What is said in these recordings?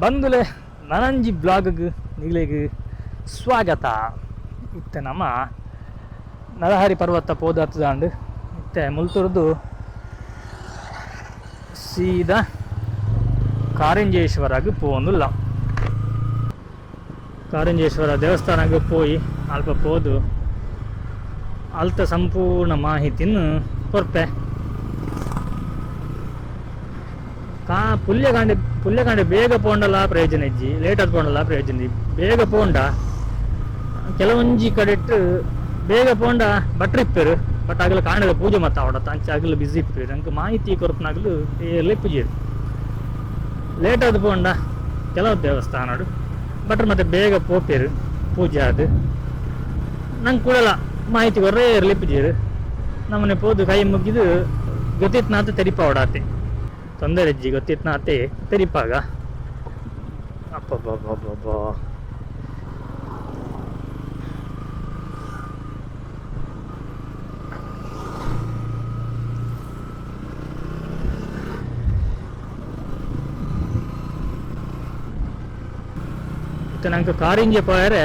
ಬಂದುಲೆ ನನಂಜಿ ಬ್ಲಾಗ್ಗೆ ನಿಗಳಿಗೆ ಸ್ವಾಗತ. ಇತ್ತೆ ನಮ್ಮ ನರಹರಿ ಪರ್ವತ ಪೋದಾತದಾಂಡು ಇತ್ತೆ ಮುಲ್ತುರ್ದು ಸೀದಾ ಕಾರಿಂಜೇಶ್ವರಗೆ ಪೋಂದುಲ್ಲ. ಕಾರಿಂಜೇಶ್ವರ ದೇವಸ್ಥಾನಕ್ಕೆ ಪೋಯಿ ಅಲ್ಪ ಪೋದು ಅಲ್ತ ಸಂಪೂರ್ಣ ಮಾಹಿತಿಯನ್ನು ಕೊರ್ಪೆ. ಪುಲ್ಯಕಾಂಡೆ ಬೇಗ ಪೋಂಡಲ ಪ್ರಯೋಜನ ಇಜ್ಜಿ, ಲೇಟ್ ಆದ್ ಪೋಂಡಲ ಪ್ರಯೋಜನ ಇಜ್ಜಿ. ಬೇಗ ಪೋಂಡ ಕೆಲವೊಂಜಿ ಕಡೆಟ್ಟು ಬೇಗ ಪೋಂಡ ಬಟ್ರ್ ಇಪ್ಪೇರು, ಬಟ್ ಆಗಲು ಕಾಂಡದ ಪೂಜೆ ಮತ್ತು ಅವಡತ್ತ ಅಂಚೆ ಆಗಲು ಬಿಸಿ ಇಪ್ಪೇರು. ನಂಗೆ ಮಾಹಿತಿ ಕೊರಪನಾಗಲು ಏರ್ಲೆ ಪೂಜೆರು. ಲೇಟ್ ಆದ ಪೋಂಡ ಕೆಲವು ದೇವಸ್ಥಾನ ಬಟ್ರ್ ಮತ್ತೆ ಬೇಗ ಪೋಪೇರು ಪೂಜೆ ಅದು ನಂಗೆ ಕೂಡಲ್ಲ ಮಾಹಿತಿ ಕೊರ್ರೆ ಏರ್ಲೆ ಪೂಜೆರು. ನಮ್ಮನೆ ಪೋದು ಕೈ ಮುಗಿದು ಗೊತ್ತಿತ್ನಾತ ತೆರಿಪ ಓಡಾತೆ ತೊಂದರೆ ಅಜ್ಜಿ ಗೊತ್ತಿತ್ನಾತೆ ತೆರಿಪಾಗ ಅಪ್ಪಬ್ಬಬ್ಬಬ್ಬ. ಮತ್ತೆ ನಂಗೆ ಕಾರಿಂಜೆ ಪೋಯರೆ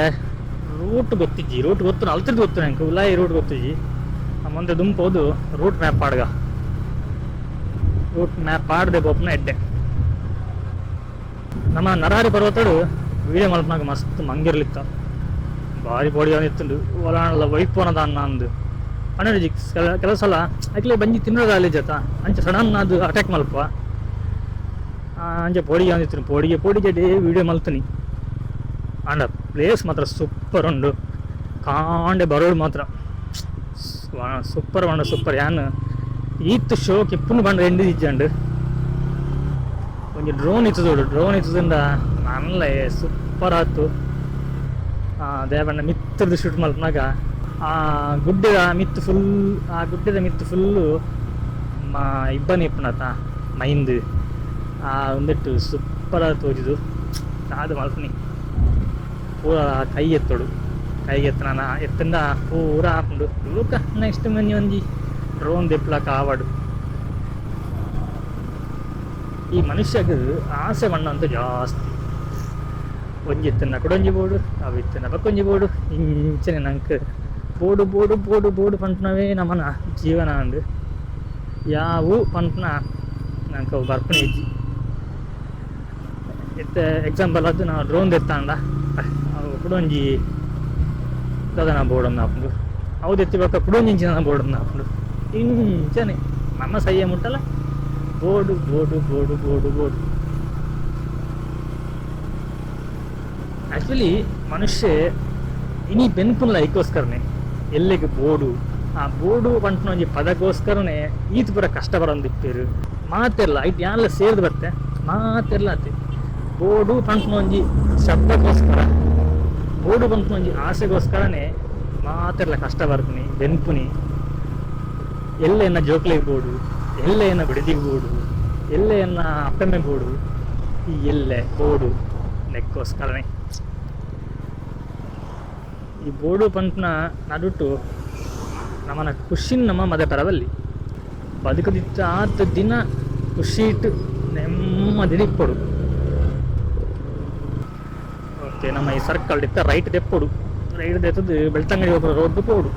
ರೂಟ್ ಗೊತ್ತಿಜ್ಜಿ, ರೂಟ್ ಗೊತ್ತು ಅಲ್ತದ್ದು ಗೊತ್ತು ನಂಗೆ ಉಲಾಯಿ ರೂಟ್ ಗೊತ್ತಿಜ್ಜಿ. ಮುಂದೆ ದುಂಪೋದು ರೂಟ್ ಮ್ಯಾಪ್ ಆಡ್ಗ, ರೂಟ್ ಮ್ಯಾಪ್ ಆಡದೆ ಬೋಪ್ನ ಎಡ್ಡೆ. ನಮ್ಮ ನರಹರಿ ಪರ್ವತಡು ವೀಡಿಯೋ ಮಲ್ಪನಾಗ ಮಸ್ತ್ ಮಂಗಿರ್ಲಿತ್ತ, ಭಾರಿ ಪೋಡಿ ಅವನಿತ್ತು ಒಲಾಣಲ್ಲ ವೈಪೋನದ ಅನ್ನ ಅಂದು ಅಣ್ಣಜಿ ಕೆಲವು ಸಲ ಯಾಕಲೆ ಬಂಜಿ ತಿನ್ನೋದು ಅಲ್ಲಿ ಜತ ಅಂಚೆ ಸಡನ್ ಅದು ಅಟ್ಯಾಕ್ ಮಲ್ಪ ಅಂಚೆ ಪೋಡಿಗೆ ಅವನಿತ್ತು ಪೋಡಿಗೆ ಡೇ ವೀಡಿಯೋ ಮಲ್ತೀನಿ. ಅಂಡ ಪ್ಲೇಸ್ ಮಾತ್ರ ಸೂಪರ್ ಉಂಡು, ಕಾಂಡೆ ಬರೋಡು ಮಾತ್ರ ಸೂಪರ್ ಬಂಡ ಸೂಪರ್. ಯಾನ್ ಈತ್ ಶೋಕ್ ಎಪ್ಪುನು ಬಂಡ ಎಂಡಿ ಇಜ್ಜಂಡು ಒಂಜಿ ಡ್ರೋನ್ ಇತ್ತು ನೋಡು, ಡ್ರೋನ್ ಇತ್ತದಿಂದ ನಲ್ಲ ಸೂಪರ್ ಆಯ್ತು. ದೇವಣ್ಣ ಮಿತ್ತದ ಶೂಟ್ ಮಲ್ಪನಾಗ ಆ ಗುಡ್ಡದ ಮಿತ್ತು ಫುಲ್ಲು ಇಬ್ಬನಿ ಇಪ್ಪನತ ಮೈಂದು ಒಂದಿಟ್ಟು ಸೂಪರ್ ಆಯ್ತು ತೋಜಿದು. ಅದು ಮಲ್ಪನಿ ಪೂರ ಕೈ ಎತ್ತೋಡು, ಕೈಗೆ ಎತ್ತನ ಎತ್ತಿಂದ ಪೂರ ಹಾಕೊಂಡು ಲೂಕ ನೆಕ್ಸ್ಟ್ ಮನಿ ಒಂಜಿ ಡ್ರೋನ್ ದೆಪ್ಲಕ ಆವಾಡು. ಈ ಮನುಷ್ಯಗೆ ಆಸೆ ಮಣ್ಣ ಅಂತ ಜಾಸ್ತಿ. ಒಂಜಿ ಎತ್ತನ್ನ ಕೊಡೊಂಜಿ ಬೋಡು, ಅವು ಎತ್ತನ್ನ ಬಕ್ಕೊಂಜಿ ಬೋಡು, ಇಂಚನೆ ನಂಗೆ ಬೋಡು ಬೋಡು ಬೋಡು ಬೋಡು ಪಂಟ್ನವೇ ನಮ್ಮನ ಜೀವನ ಅಂದು ಯಾವು ಪಂಟ್ನ ನಂಗೆ ಬರ್ಪಣೆ ಇಜ್ಜಿ. ಎತ್ತೆ ಎಕ್ಸಾಂಪಲ್ ಅದು ನಾವು ಡ್ರೋನ್ ಎತ್ತಾಂಡ ಅವು ಕುಡೊಂಜಿ ಗಗನ ಬೋರ್ಡನ್ನು ಹಾಕೊಂಡು ಅವ್ದು ಎತ್ತಿಬೇಕ ಕುಡೊಂಜಿ ಇಂಚಿನ ಬೋರ್ಡನ್ನು ಹಾಕೊಂಡು ಇಂಚನೆ ನಮ್ಮ ಸಹ್ಯ ಮುಟ್ಟಲ್ಲ ಬೋಡು ಬೋಡು ಬೋಡು ಬೋಡು ಬೋಡು. ಆ್ಯಕ್ಚುಲಿ ಮನುಷ್ಯ ಇನಿ ಬೆನ್ಪುಲ್ಲ ಇದಕ್ಕೋಸ್ಕರನೇ ಎಲ್ಲಿಗೆ ಬೋಡು ಆ ಬೋಡು ಪಂಟ್ನ ಒಂಜಿ ಪದಕ್ಕೋಸ್ಕರನೇ ಈತ ಪೂರ ಕಷ್ಟ ಬರೋದಿಪ್ಪೇರು ಮಾತೆಲ್ಲ ಐಟ್ ಯಾನೆಲ್ಲ ಸೇರ್ದು ಬರುತ್ತೆ ಮಾತೆಲ್ಲ ಆತಿ. ಬೋಡು ಪಂಟ್ನ ಒಂಜಿ ಶಬ್ದಕ್ಕೋಸ್ಕರ, ಬೋಡು ಪಂಟ್ನ ಒಂಜಿ ಆಸೆಗೋಸ್ಕರನೇ ಮಾತೆಲ್ಲ ಕಷ್ಟ ಬರ್ತೀನಿ ಬೆನ್ಪುನಿ. ಎಲ್ಲೇನ ಜೋಕ್ಲಿಗೆ ಬೋಡು, ಎಲ್ಲೇನ ಬಿಡದಿಗೆ ಬೋಡು, ಎಲ್ಲೇನ ಅಪ್ಪೆಮ್ಮೆ ಬೋಡು, ಈ ಎಲ್ಲೆ ಬೋಡು ನೆಕ್ಕೋಸ್ಕರನೇ. ಈ ಬೋಡು ಪಂಟ್ನ ನಡುಟು ನಮ್ಮನ ಖುಷಿನ ನಮ್ಮ ಮದ ಪರವಲ್ಲಿ ಬದುಕದಿತ್ತ ಆತ ದಿನ ಖುಷಿ ಇಟ್ಟು ನೆಮ್ಮದಿಡಿಪ್ಪಡು. ಓಕೆ, ನಮ್ಮ ಈ ಸರ್ಕಲ್ ಇತ್ತ ರೈಟ್ ದೆಪ್ಪಡು, ರೈಟ್ ದೆತ್ತದು ಬೆಳ್ತಂಗಡಿ ಹೋಗೋ ರೋಡ್ ಪೋಡು.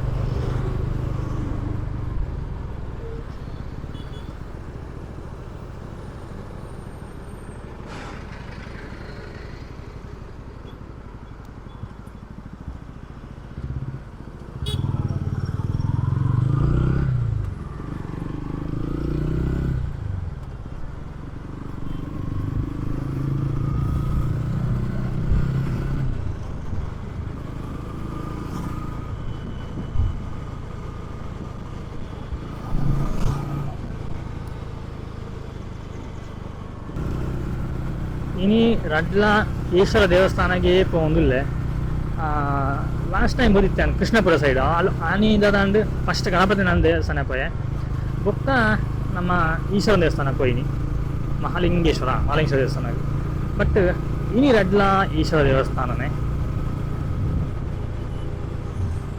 ಇನಿ ರಡ್ಲ ಈಶ್ವರ ದೇವಸ್ಥಾನಕ್ಕೆ ಪೋಂದಿಲ್ಲ. ಲಾಸ್ಟ್ ಟೈಮ್ ಬೋದಿತ್ತಾನೆ ಕೃಷ್ಣಪುರ ಸೈಡ್ ಆನಿದಾಂಡು ಫಸ್ಟ್ ಗಣಪತಿ ನನ್ನ ದೇವಸ್ಥಾನ ಪೋಯೆ, ಬೊಕ್ಕ ನಮ್ಮ ಈಶ್ವರ ದೇವಸ್ಥಾನಕ್ಕೆ ಹೋಯ್ನಿ ಮಹಾಲಿಂಗೇಶ್ವರ ದೇವಸ್ಥಾನ. ಬಟ್ ಇನಿ ರಡ್ಲ ಈಶ್ವರ ದೇವಸ್ಥಾನನೇ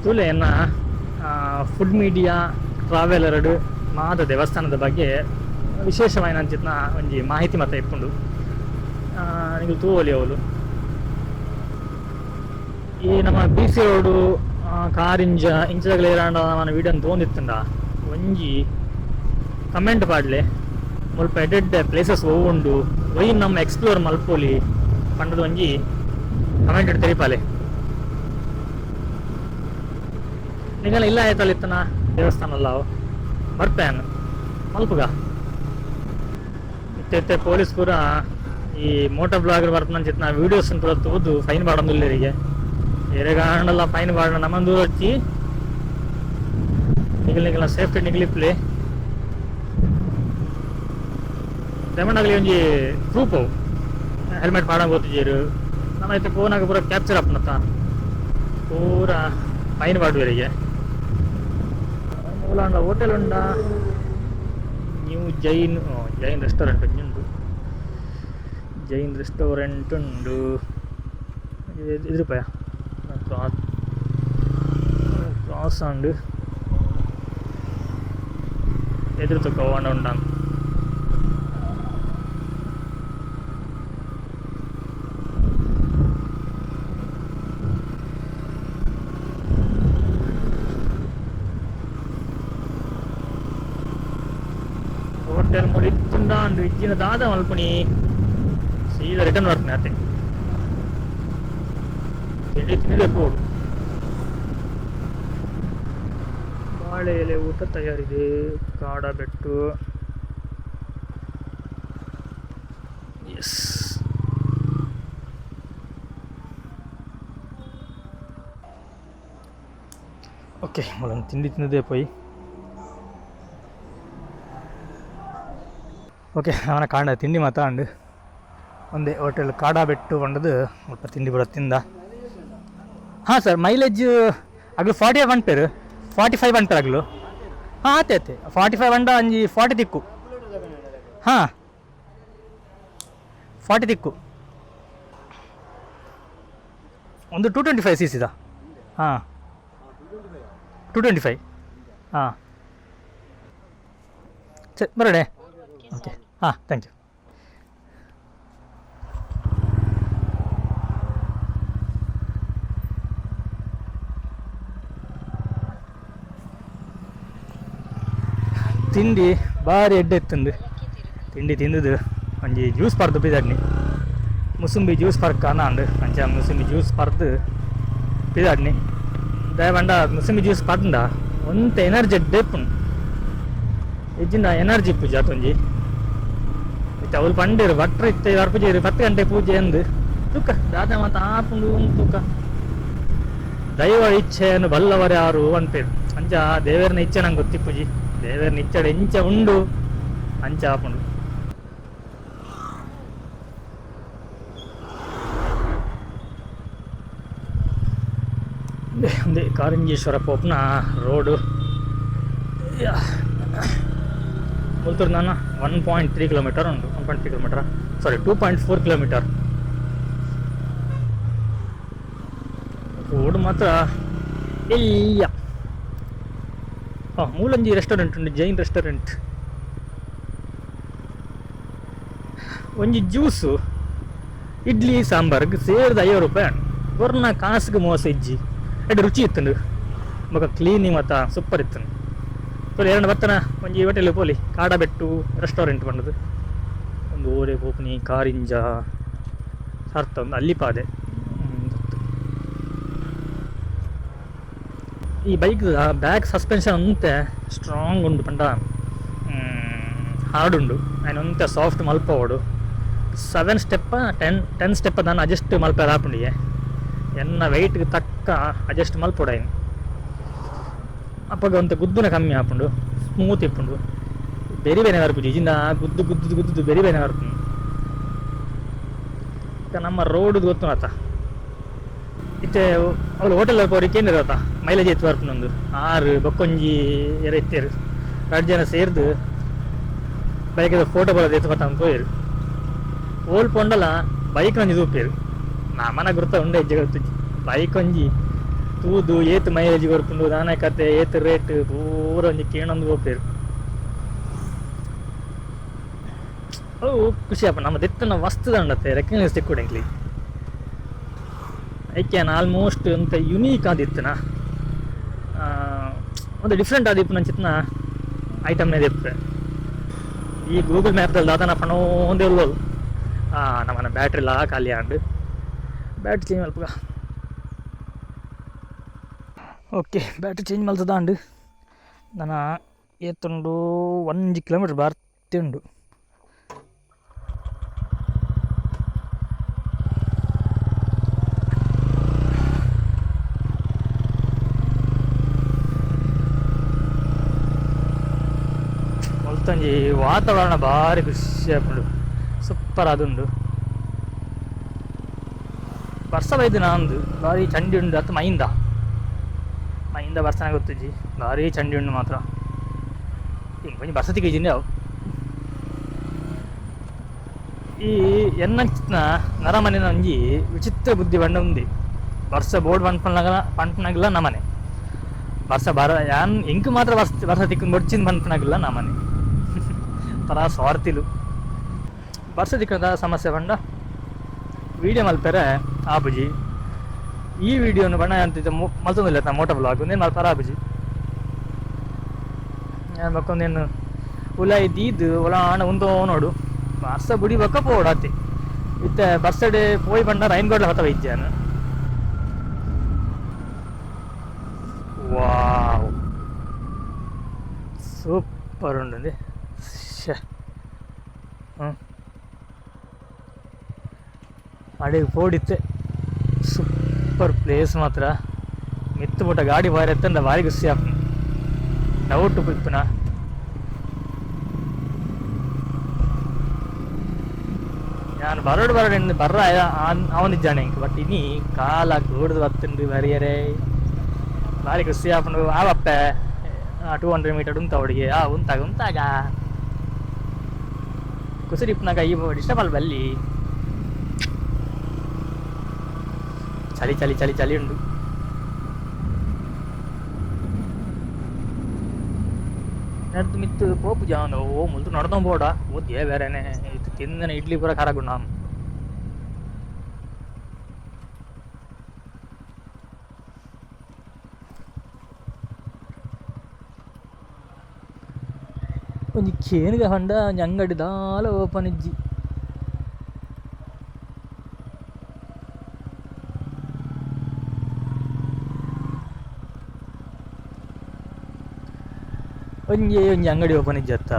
ತುಲೆ ಫುಡ್ ಮೀಡಿಯಾ ಟ್ರಾವೆಲರ್ಡ್ ಮಾದ ದೇವಸ್ಥಾನದ ಬಗ್ಗೆ ವಿಶೇಷವಾದ ಅಂಚಿತ್ನ ಒಂಜಿ ಮಾಹಿತಿ ಮತ್ತೆ ಇಟ್ಕೊಂಡು ನಿಮಗೆ ತೂವಲಿ ಅವಳು ಈ ನಮ್ಮ BC ರೋಡು ಕಾರಿಂಜ ಇಂಚದಾಗಲೇ ಇರಾಂಡ మన వీడియోని తోందిత్తుండ ಒಂಜಿ ಕಮೆಂಟ್ ಪಾಡ್ಲೆ ಮುಲ್ಪ ಎಡ್ಡೆಡ್ಡೆ ಪ್ಲೇಸಸ್ ಹೋಗುಂಡು ಒಯ್ ನಮ್ಮ ಎಕ್ಸ್ಪ್ಲೋರ್ ಮಲ್ಪೋಲಿ ಪಂಡದ ಒಂಜಿ ಕಮೆಂಟ್ ಇಟ್ಟು ತೆರಿಪಾಲೆ ನಿಗಲ ಇಲ್ಲ ಆಯ್ತಲ್ಲ ಇತ್ತನ ದೇವಸ್ಥಾನ ಅಲ್ಲ ಬರ್ಪೇನು ಮಲ್ಪುಗ ಇತ್ತೆ ಪೊಲೀಸ್ ಪೂರ ಈ ಮೋಟೋ ಬ್ಲಾಗರ್ ಬರ್ಪನಂತ ಚಿತ್ನ ವೀಡಿಯೋಸ್ ಪೂರ ತೋದು ಫೈನ್ ಮಾಡಂದಿಲ್ಲರಿಗೆ ಎರೆಗಾಂಡಲ್ಲ ಫೈನ್ ಬಾಡ ನಮ್ಮಂದು వచ్చి ನಿಗಲ ಸೇಫ್ಟಿ ನಿಗಲಿಪ್ಲೆ ದಮನಾಗಲಿ ಒಂಜಿ ಪ್ರೂಫ್ ಹೆಲ್ಮೆಟ್ ಪಾಡ ಗೊತ್ತಿದ್ದೀರು ನಮ್ಮೈತೆ ಫೋನಾಗ ಪೂರ ಕ್ಯಾಪ್ಚರ್ ಅಪ್ಪನತ್ತ ಪೂರ ಫೈನ್ ಪಾಡುವರಿಗೆ ಮೂಲಾಂಡ ಹೋಟೆಲ್ ಉಂಡ ನ್ಯೂ ಜೈನ್ ರೆಸ್ಟೋರೆಂಟ್ ಉಂಟು ಜೈನ್ ರೆಸ್ಟೋರೆಂಟ್ ಉಂಡು ಇದು ರೂಪಾಯ ಕ್ರಾಸ್ ಉಂಡು ಎದುರು ತಗೊಂಡು ಉಂಡ ಹೋಟೆಲ್ ಮುಡಿತುಂಡು ಇಜ್ಜಿನ ದಾದ ಮಲ್ಪುನಿ ಸೀದಾ ರಿಟರ್ನ್ ಬರ್ತೀನಿ ಆತೆ ತಿಂಡಿ ಪೋಡು ಬಾಳೆ ಎಲೆ ಊಟ ತಯಾರಿದೆ ಕಾಡ ಬೆಟ್ಟು ಎಸ್ ಓಕೆ ಮೊದಲು ತಿಂಡಿ ತಿಂದಿದ್ದೆ ಪೋಯಿ ಓಕೆ ಅವನ ಕಾಂಡ ತಿಂಡಿ ಮಾತಾಂಡು ಒಂದೇ ಹೋಟೆಲ್ ಕಾಡ ಬೆಟ್ಟು ಕೊಂಡದು ಸ್ವಲ್ಪ ತಿಂಡಿ ಬರೋ ತಿಂದ ಹಾಂ ಸರ್ ಮೈಲೇಜ್ ಆಗಲು 45 ಅಂಟೇರು 45 ಅಂಟರ್ ಆಗಲು ಹಾಂ ಆತೆ 45 ಅಂಡ ಅಂಜಿ 40 ತಿಕ್ಕು ಹಾಂ 40 ತಿಕ್ಕು ಒಂದು 225 cc ಹಾಂ 225 ಹಾಂ ಸರಿ ಬರೋಣೆ ಓಕೆ ಹಾಂ ಥ್ಯಾಂಕ್ ಯು ತಿಂಡಿ ಭಾರಿ ಎಡ್ಡೆ ಎತ್ತಂದು ತಿಂಡಿ ತಿಂದದು ಒಂಜಿ ಜ್ಯೂಸ್ ಪರ್ದು ಪಿದಾಡ್ನಿ ಮುಸುಂಬಿ ಜ್ಯೂಸ್ ಪರ್ಕ ಅಂದು ಅಂಚ ಮುಸುಂಬಿ ಜ್ಯೂಸ್ ಪರ್ದು ಪಿದಾಡ್ನಿ ದಯವಂಡ ಮುಸುಂಬಿ ಜ್ಯೂಸ್ ಪರ್ದ ಒಂತ ಎನರ್ಜಿ ಎಡ್ಡೆ ಪುಣ್ ಇಜ್ಜಿನ ಎನರ್ಜಿ ಪೂಜೆ ಆತೊಂಜಿ ಇತ್ತೆ ಅವ್ರು ಪಂಡಿರು ಭಟ್ರು ಇತ್ತೆ ಪೂಜೆ 10 ಗಂಟೆ ಪೂಜೆ ಅಂದು ತೂಕ ದಾದ ಮಾತ ಆಪುಂಡು ತೂಕ ದೈವ ಇಚ್ಛೆಯನ್ನು ಬಲ್ಲವರ್ಯಾರು ಅಂತೇಳಿ ಅಂಚ ದೇವರನ ಇಚ್ಛೆ ನಂಗೆ ಗೊತ್ತಿಪ್ಪುಜಿ ದೇವರನ ಇಚ್ಛೆ ಎಂಚ ಉಂಡು ಅಂಚ ಆಪುಂಡು ಒಂದೇ ಕಾರಿಂಜೇಶ್ವರ ಪೋಪ್ನ ರೋಡು ಮುಲ್ತೂರು ನಾನು 1.3 ಕಿಲೋಮೀಟರ್ ಉಂಟು 1.3 ಕಿಲೋಮೀಟರ್ ಸಾರಿ 2.4 ಕಿಲೋಮೀಟರ್ ರೋಡ್ ಮಾತ್ರ ಇಲ್ಲ ಮೂಲಂಜಿ ರೆಸ್ಟೋರೆಂಟ್ ಉಂಟು ಜೈನ್ ರೆಸ್ಟೋರೆಂಟ್ ಒಂಜಿ ಜ್ಯೂಸು ಇಡ್ಲಿ ಸಾಂಬಾರ್ಗೆ ಸೇರಿದ 50 ರೂಪಾಯಿ ಬರ್ನ ಕಾಸಿಗೆ ಮೋಸ ಇಜ್ಜಿ ಎಡ್ ರುಚಿ ಇತ್ತಂಡು ಮಗ ಕ್ಲೀನಿಂಗ್ ಮತ್ತು ಸೂಪರ್ ಇತ್ತಂಡು ತೋಲಿ ಎರಡು ಬತ್ತನ ಒಂಜಿ ಹೋಟೆಲ್ ಪೋಲಿ ಕಾಡಬೆಟ್ಟು ರೆಸ್ಟೋರೆಂಟ್ ಬಂದದು ಒಂದು ಓರೆ ಪೋಪನಿ ಕಾರಿಂಜ ಸಾರ್ಥ ಒಂದು ಅಲ್ಲಿ ಪಾದೆ ಈ ಬೈಕ್ ಬ್ಯಾಕ್ ಸಸ್ಪೆನ್ಷನ್ ಅಂತೆ ಸ್ಟ್ರಾಂಗ್ ಉಂಡು ಪಂಡ ಹಾರ್ಡ್ ಉಂಡು ಆಯ್ನ ಒಂತೆ ಸಾಫ್ಟ್ ಮಲ್ಪ ಓಡು 7 ಸ್ಟೆಪ್ಪ 10 ಸ್ಟೆಪ್ಪ ನಾನು ಅಡ್ಜಸ್ಟ್ ಮಲ್ಪ ಹಾಪುಂಡಿಗೆ ಎನ್ನ ವೆಯ್ಟ್ಗೆ ತಕ್ಕ ಅಡ್ಜಸ್ಟ್ ಮಲ್ಪೋಡಾಯಿನ್ ಅಪ್ಪಾಗ ಒಂತ ಗುದ್ದುನ ಕಮ್ಮಿ ಹಾಪುಂಡು ಸ್ಮೂತ್ ಇಪ್ಪುಂಡು ಬೆರಿ ಬೇನೆ ಹರ್ಪುಜಿ ಇಜಿಂದ ಗುದ್ದು ಬೆರಿ ಬೇನೆ ಹರ್ಪುಂಡು ಈಗ ನಮ್ಮ ರೋಡ್ ಗೊತ್ತು ಆತ ಇತ್ತೆ ಅವಳು ಹೋಟೆಲ್ ಹೋಗೋರಿಗೆ ಏನಿರತ್ತ ಮೈಲೇಜ್ ಎತ್ತು ಬರ್ಪುನೊಂದು 6 ಬಕ್ಕೊಂಜಿ ಎತ್ತೇರು 2 ಜನ ಸೇರ್ದು ಬೈಕದ ಫೋಟೋ ಬರೋದು ಎತ್ತು ಬತ್ತ ಹೋಯ್ರು ಓಲ್ ಪೊಂಡಲ್ಲ ಬೈಕ್ ನಂಜಿ ತೂಪೇರು ನಮ್ಮನ ಗುರ್ತ ಉಂಡೆ ಹೆಜ್ಜೆ ಗೊತ್ತು ಬೈಕ್ ಒಂಜಿ ತೂದು ಏತು ಮೈಲೇಜ್ ಕೊರ್ಪುಂಡು ನಾನೇ ಕತೆ ಏತು ರೇಟ್ ಪೂರ ಒಂಜಿ ಕೇಣೊಂದು ಹೋಗ್ತೇರು ಖುಷಿ ಅಪ್ಪ ನಮ್ಮ ದಿತ್ತನ ವಸ್ತು ದಂಡತ್ತೆ ರೆಕಗ್ನೈಸ್ ತಿಕ್ಕೊಡೆಂಗ್ಲಿ ಐಕ್ಯಾನ ಆಲ್ಮೋಸ್ಟ್ ಅಂತ ಯುನೀಕ್ ಆದಿತ್ತನ ಒಂದು ಡಿಫ್ರೆಂಟ್ ಆದಿಪ್ಪು ನಂಚಿತ್ನ ಐಟಮ್ನೇ ದಿಪ್ಪೆ ಈ ಗೂಗಲ್ ಮ್ಯಾಪ್ದಲ್ಲಿ ದಾತನ ಪಣೋ ಒಂದೇ ಉಳ್ಳೋದು ನಮ್ಮನ್ನ ಬ್ಯಾಟ್ರಿ ಎಲ್ಲ ಖಾಲಿ ಆಂಡು ಬ್ಯಾಟ್ರಿ ಚೇಂಜ್ ಮಲ್ಪಗ ಓಕೆ ಬ್ಯಾಟ್ರಿ ಚೇಂಜ್ ಮಲ್ತದಾಂಡು ನಾನು ಏತುಂಡು 1 ಕಿಲೋಮೀಟರ್ ಬಾರ್ತಿಂಡು ಮೊಲ್ತಂಜಿ ವಾತಾವರಣ ಭಾರಿ ಖುಷಿ ಆಗ್ಬಿಡು ಸೂಪರ್ ಆದುಂಡು ವರ್ಷ ಬೈದು ನಾಂದು ಭಾರಿ ಚಂಡಿ ಉಂಡು ಅದು ಮೈಂದ ಬರ್ಸನ ಗೊತ್ತಜ್ಜಿ ಭಾರಿ ಚಂಡಿ ಉಂಡು ಮಾತ್ರ ಹಿಂಗೆ ಕೊಂಚ ಬರ್ಸತಿ ಕೈಜಿಂದೆ ಅವು ಈ ಎನ್ನಚ್ಚಿನ ನರಮನೆ ನಂಜಿ ವಿಚಿತ್ರ ಬುದ್ಧಿ ಬಂಡ ఉంది ವರ್ಷ ಬೋರ್ಡ್ ಪಂಪನಾಗಿಲ್ಲ ನಮ್ಮನೆ ವರ್ಷ ಯಾನ್ ಇಂಕ್ ಮಾತ್ರ ವರ್ಷ ತಿಕ್ಕೊಂಡು ಬಡ್ಚಿನ ಪಂಪನಾಗಿಲ್ಲ ನಮ್ಮನೆ ತರ ಸ್ವಾರ್ಥಿಲು ವರ್ಷ ತಿಕ್ಕದ ಸಮಸ್ಯೆ ಬಂಡ ವಿಡಿಯೋ ಮಲ್ಪರೆ ಆಪುಜಿ ಈ ವಿಡಿಯೋನು ಬಣ್ಣ ಅಂತಿದ್ದ ಮಲ್ತೊಂದಿಲ್ಲ ಮೋಟೋ ಬ್ಲಾಗ್ ಒಂದೇನು ಮಲ್ಪಾರ ಆಪುಜಿ ನಾನು ಮಕ್ಕೊಂದೇನು ಉಲ ಇದ್ದಿದ್ದು ಉಲ ಆಣ ಉಂದೋ ನೋಡು ವರ್ಷ ಬುಡಿ ಬಕ್ಕ ಪೋಡಾತಿ ಇತ್ತೆ ಬರ್ಸ್ಡೇ ಪೋಯ್ ಬಂಡ ರೈನ್ಗೋಡ್ಲ ಹೊತ್ತ ವೈದ್ಯಾನು ವಾವ್ ಸೂಪರ್ ಉಂಡು ಅಡಿಗೆ ಪೋಡಿತ್ತೆ ಸೂಪರ್ ಪ್ಲೇಸ್ ಮಾತ್ರ ಮಿತ್ತು ಬಿಟ್ಟ ಗಾಡಿ ಬಾರಿ ಎತ್ತಂದ ಭಾರಿ ಖುಷಿ ಆಪ್ನ ಡೌಟ್ ಇಪ್ಪನ ನಾನು ಬರೋಡು ಬರ್ರ ಅವನಿದ್ದಾನೆ ಇಂಕ ಬಟ್ ಇನ್ನಿ ಕಾಲ ಕೂಡ್ದು ಬತ್ತುಂಡು ಬರಿಯರೇ ಭಾರಿ ಖುಷಿ ಆಪನು ಆವಪ್ಪೆ 200 ಮೀಟರ್ ಉಂತ ಅವಡಿಗೆ ಉಂತಾಗ ಕುಸಿರಿಪ್ಪನಾಗ ಈ ಡಿಸ್ಟರ್ಬ್ ಅಲ್ಲಿ ಬಲ್ಲಿ ಚಳಿ ಉಂಡು ನಡೆದು ಮಿತ್ತು ಪೋಪು ಜಾನು ಮುಂದೆ ನಡ್ದೋಬೋಡ ಓದ್ಯೆ ಬೇರೆನೆ ಇದು ತಿಂದನೆ ಇಡ್ಲಿ ಪೂರ ಖಾರ ಗುಣ ಒಂಜಿ ಕೇನಿಗ ಹೊಂಡ ಅಂಗಡಿ ದಾಲ ಓಪನ್ ಇಜ್ಜಿ ಒಂಜಿ ಅಂಗಡಿ ಓಪನ್ ಇಜ್ಜತ್ತ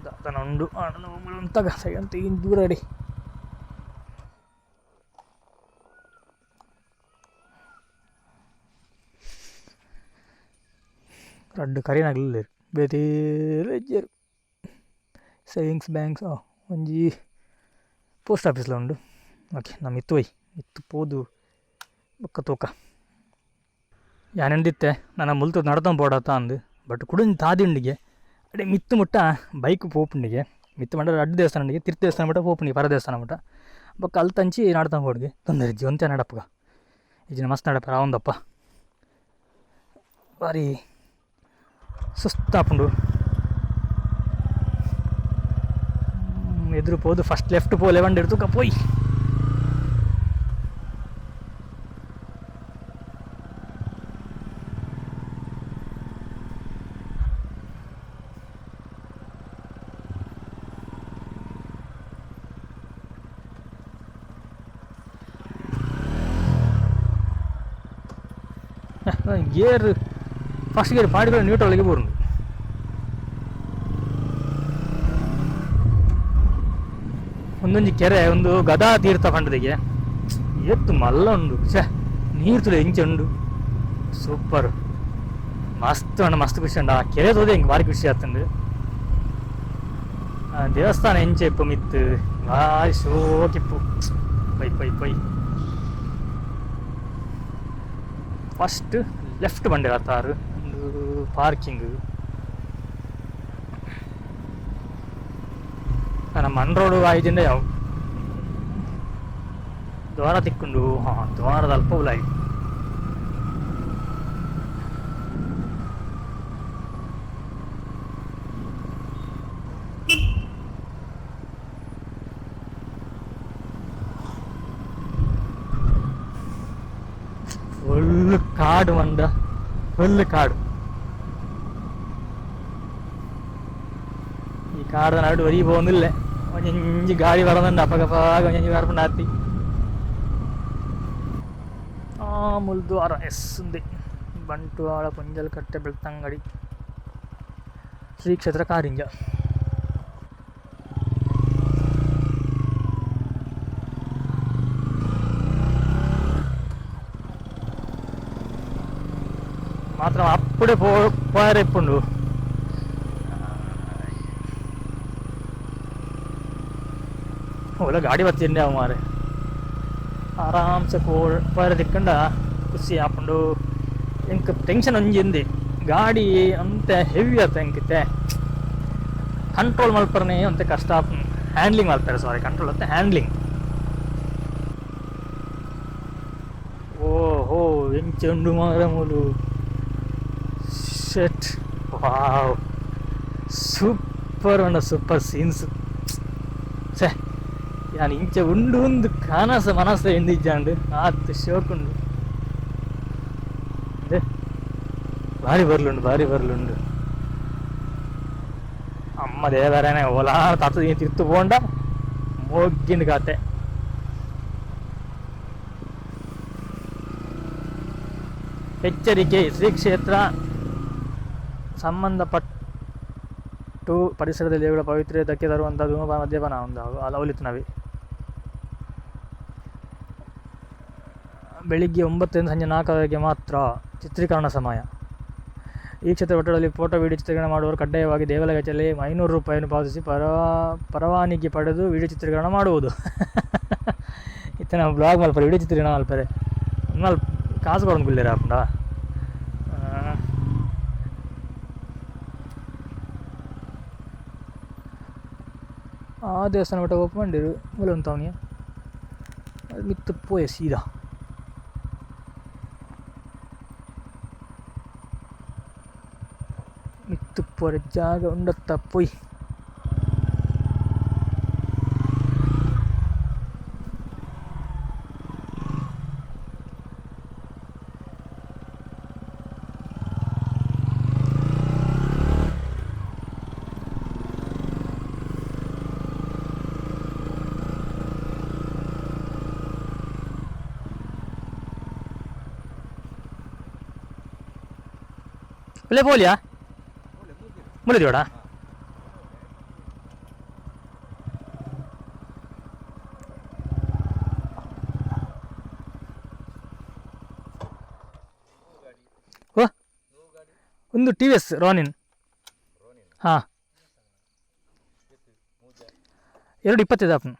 ದಾತನ ಉಂಡು ತಗ ಸೈಡ್ ದೂರ ಅಡಿ ರಡ್ಡು ಕರಿನಾಗಲಿಲ್ಲ ಬೇರೆ ಇಜ್ಜರು ಸೇವಿಂಗ್ಸ್ ಬ್ಯಾಂಕ್ಸ್ ಒಂಜಿ ಪೋಸ್ಟ್ ಆಫೀಸ್ಲ ಉಂಡು ಓಕೆ ನಮ್ಮ ಇತ್ತು ಪೋದು ಬೊಕ್ಕ ತೂಕ ಯಾನೆಂದಿತ್ತೆ ನಾನು ಮುಲ್ತು ನಡ್ದೊಂದು ಪೋಡತ್ತ ಅಂದು ಬಟ್ ಕುಡಿದು ತಾದಿಂಡಿಗೆ ಅಡೆ ಮಿತ್ತು ಮುಟ್ಟ ಬೈಕ್ ಪೋಪುಂಡಿಗೆ ಮಿತ್ತು ಮಟ್ಟ ಅಡ್ಡು ದೇವಸ್ಥಾನಡಿಗೆ ತಿರ್ತಿ ದೇವಸ್ಥಾನ ಮಟ್ಟ ಪೋಪುಂಡಿಗೆ ಪರ ದೇವಸ್ಥಾನ ಮಟ್ಟ ಬೊಕ್ಕ ಅಲ್ಲಿ ತಂಚಿ ನಡ್ದೊಂದು ಪೋಡ್ಗೆ ತೊಂದರೆ ಇಜ್ಜಿ ಒಂತೆ ನಡಪ್ಪಗ ಇಜ್ಜಿನ ಮಸ್ತ್ ನಡಪ ರಾವಂದಪ್ಪ ಭಾರಿ ಸುಸ್ತಾಪುಂಡು ಎದುರು ಪೋದು ಫಸ್ಟ್ ಲೆಫ್ಟ್ ಪೋ 11 ಇಡ್ತು ಪೋಯ್ ಗೇರ್ ಫಸ್ಟ್ ಗೇರ್ ಪಾಡಿಗಳು ನ್ಯೂಟ್ರಲ್ಗೆ ಬರೋದು ಒಂದೊಂದು ಕೆರೆ ಒಂದು ಗದಾ ತೀರ್ಥ ಪಂಡದಿಗೆ ಎತ್ತು ಮಲ್ಲ ಉಂಡು ನೀರು ತುಳಿ ಹೆಂಚೆ ಉಂಡು ಸೂಪರ್ ಮಸ್ತ್ ಖುಷಿ ಉಂಡು ಆ ಕೆರೆ ತೋದೆ ಹಿಂಗೆ ಭಾರಿ ಖುಷಿ ಆಗ್ತಂಡು ದೇವಸ್ಥಾನ ಹೆಂಚೆ ಇಪ್ಪು ಮಿತ್ತು ಭಾರಿ ಶೋಕಿಪ್ಪು ಪೈ ಫಸ್ಟ್ ಲೆಫ್ಟ್ ಬಂಡೆ ಆತಾರು ಒಂದು ಪಾರ್ಕಿಂಗ್ ನಮ್ಮ ಮನ್ ರೋಡು ಆಯ್ದಿಂದ ಯಾವ ದ್ವಾರ ತಿಕ್ಕೊಂಡು ದ್ವಾರದ ಅಲ್ಪ ಉಲಾಯಿ ಫುಲ್ ಕಾಡು ಮಂಡ, ಫುಲ್ ಕಾಡು. ഈ കാട് നാട് വരി പോകുന്നില്ലേ, ഒഞ്ഞി ഗാഡി പറന്നുണ്ട് അപ്പകപ്പാക ഒഞ്ഞി വേർപ്പുണ്ടാത്തി. ముల్ద్వార ఎస్ ఉంది. బంటువాడ పుంజలకట్టె బెల్తంగడి శ్రీ క్షేత్ర కారింజ. మాత్రం అప్పుడే పోయారు ఇప్పుడు. ఓలా గాడి వచ్చిండే అవు మారే ಆರಾಮ್ ಸೆ ಪೋಯರ ದಿಕ್ಕಂಡ ಖುಷಿ ಆಪುಂಡು. ಎಂಕ್ ಟೆನ್ಷನ್ ಒಂಜಿಂದಿ ಗಾಡಿ ಅಂತೆ ಹೆವಿ ಆತ ಎಂಕಿತ್ತೆ ಕಂಟ್ರೋಲ್ ಮಲ್ಪರ್ನೆ ಅಂತೆ ಕಷ್ಟ ಆಪುಂಡು. ಹ್ಯಾಂಡ್ಲಿಂಗ್ ಮಾಡ್ತಾರೆ, ಸಾರಿ ಕಂಟ್ರೋಲ್ ಅಂತೆ ಹ್ಯಾಂಡ್ಲಿಂಗ್. ಓಹೋ ಎಂಚುಂಡು ಮಾರಮೂಲು ಶೆಟ್. ವಾವ್ ಸೂಪರ್ ಉಂಡ, ಸೂಪರ್ ಸೀನ್ಸ್. ಛೇ ഞാൻ ഇഞ്ച ഉണ്ട് ഉണ്ട് കാനാസ മനസ്സ എന്തിച്ചാണ്ട് ആത്ത് ഷോക്കുണ്ട്. ഭാരി ബറലുണ്ട്. അമ്മ ദേവരനെ ഓലാ തത്ത് നീ തിരുത്തു പോണ്ട മോഗ്ഗിണ്ട് കാത്തെ. ಎಚ್ಚರಿಕೆ, ಶ್ರೀ ಕ್ಷೇತ್ರ ಸಂಬಂಧಪಟ್ಟು ಪರಿಸರದಲ್ಲಿ ದೇವರ ಪವಿತ್ರ ಧಕ್ಕೆ ತರುವಂಥ ಧೂಮಪಾನ ಮದ್ಯಪಾನ ಅವಲಿತನವಿ. ಬೆಳಿಗ್ಗೆ 9ರಿಂದ ಸಂಜೆ 4 ಮಾತ್ರ ಚಿತ್ರೀಕರಣ ಸಮಯ. ಈ ಕ್ಷೇತ್ರ ಒಟ್ಟಡಲ್ಲಿ ಫೋಟೋ ವಿಡಿಯೋ ಚಿತ್ರೀಕರಣ ಮಾಡುವವರು ಕಡ್ಡಾಯವಾಗಿ ದೇವಾಲಯದಲ್ಲಿ 500 ರೂಪಾಯಿಯನ್ನು ಪಾವತಿಸಿ ಪರವಾನಗಿ ಪಡೆದು ವಿಡಿಯೋ ಚಿತ್ರೀಕರಣ ಮಾಡುವುದು. ಇತ್ತ ನಾವು ಬ್ಲಾಗ್ ಮಲ್ಪರೆ ವಿಡಿಯೋ ಚಿತ್ರೀಕರಣ ಮಲ್ಪರೆ ಮಲ್ ಕಾಸು ಕೊಡೋದು ಗುಲ್ಲೇರ ಹಾಕೊಂಡ. ಆ ದೇವಸ್ಥಾನ ಒಟ್ಟ ಓಪನ್ ಮಾಡಿರು ಮೂಲ ಉಂಟವನಿಯ ಮಿತ್ತು ಪೋಯ ಸೀದಾ. ಮಿತ್ತು ಪೋರ ಜಾಗ ಉಂಡತ್ತ ಪೊಯ್. Boleh boleh ya? Boleh juga. Wah, untuk TVS Ronin. Ha. 220 apun.